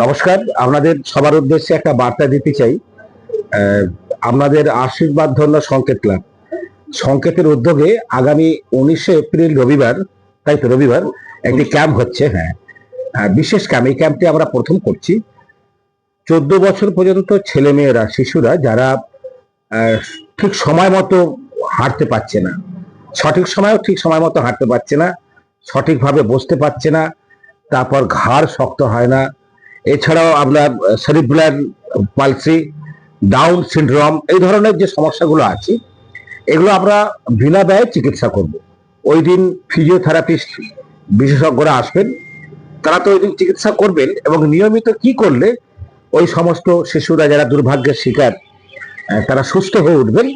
নমস্কার। আপনাদের সবার উদ্দেশ্যে একটা বার্তা দিতে চাই। আপনাদের আশীর্বাদ ধন্য সংকেত ক্লাব সংকেতের উদ্যোগে আগামী 19শে এপ্রিল রবিবার, তাই তো রবিবার একটি ক্যাম্প হচ্ছে। হ্যাঁ, বিশেষ ক্যাম্প। এই ক্যাম্পটি আমরা প্রথম করছি। 14 বছর পর্যন্ত ছেলে মেয়েরা, শিশুরা যারা ঠিক সময় মতো হাঁটতে পারছে না, সঠিক সময়েও ঠিক সময় মতো হাঁটতে পারছে না, সঠিকভাবে বসতে পারছে না, তারপর ঘাড় শক্ত হয় না, এছাড়াও আপনার সেরিব্রাল পালসি, ডাউন সিনড্রোম, এই ধরনের যে সমস্যাগুলো আছে এগুলো আমরা বিনা ব্যয়ে চিকিৎসা করব। ওই দিন ফিজিওথেরাপিস্ট বিশেষজ্ঞরা আসবেন, তারা তো ওই দিন চিকিৎসা করবেন এবং নিয়মিত কি করলে ওই সমস্ত শিশুরা যারা দুর্ভাগ্যের শিকার তারা সুস্থ হয়ে উঠবেন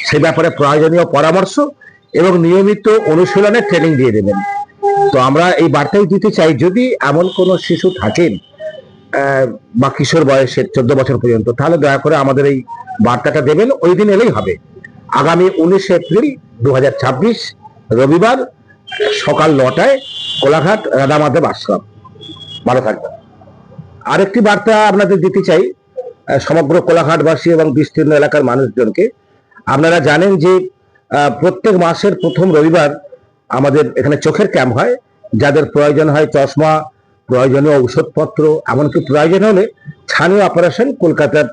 সে ব্যাপারে প্রয়োজনীয় পরামর্শ এবং নিয়মিত অনুশীলনের ট্রেনিং দিয়ে দেবেন। তো আমরা এই বার্তাই দিতে চাই, যদি এমন কোনো শিশু থাকেন বা কিশোর বয়সের 14 বছর পর্যন্ত, তাহলে দয়া করে আমাদের এই বার্তাটা দেবেন। ওই দিন এলেই হবে। আগামী 19শে এপ্রিল 2026 রবিবার সকাল 9টায় কোলাঘাট রাধা মাধব আশ্রম। ভালো থাকবেন। আরেকটি বার্তা আপনাদের দিতে চাই সমগ্র কোলাঘাটবাসী এবং বিস্তীর্ণ এলাকার মানুষজনকে। আপনারা জানেন যে প্রত্যেক মাসের প্রথম রবিবার আমাদের এখানে চোখের ক্যাম্প হয়। যাদের প্রয়োজন হয় চশমা, প্রয়োজনীয় ঔষধপত্র, এমনকি প্রয়োজন হলে ছানি অপারেশন কলকাতার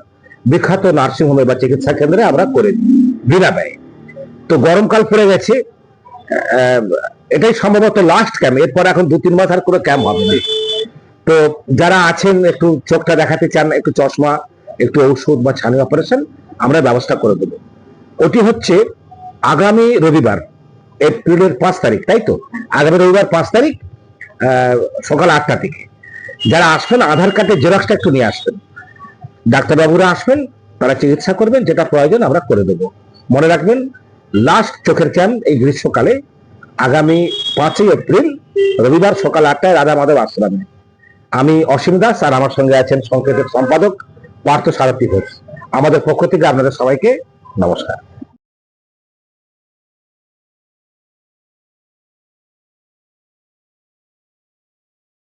বিখ্যাত নার্সিংহোমে বা চিকিৎসা কেন্দ্রে আমরা করে দিই বিনা ব্যয়ে। তো গরমকাল পড়ে গেছে, এটাই সম্ভবত লাস্ট ক্যাম্প। এরপর এখন 2-3 মাস আর কোনো ক্যাম্প হবে না। তো যারা আছেন একটু চোখটা দেখাতে চান, একটু চশমা, একটু ঔষধ বা ছানি অপারেশন, আমরা ব্যবস্থা করে দেবো। ওটি হচ্ছে আগামী রবিবার এপ্রিলের 5 তারিখ, তাই তো? আগামী রবিবার 5 তারিখ সকাল 8টা থেকে। যারা আসবেন আধার কার্ডের জেরক্সটা একটু নিয়ে আসবেন। ডাক্তারবাবুরা আসবেন, তারা চিকিৎসা করবেন, যেটা প্রয়োজন আমরা করে দেবো। মনে রাখবেন, লাস্ট চোখের ক্যাম্প এই গ্রীষ্মকালে আগামী 5ই এপ্রিল রবিবার সকাল 8টায় রাধা মাধব আশ্রমে। আমি অসীম দাস, আর আমার সঙ্গে আছেন সংকেতের সম্পাদক পার্থ সারথী ঘোষ। আমাদের পক্ষ থেকে আপনাদের সবাইকে নমস্কার।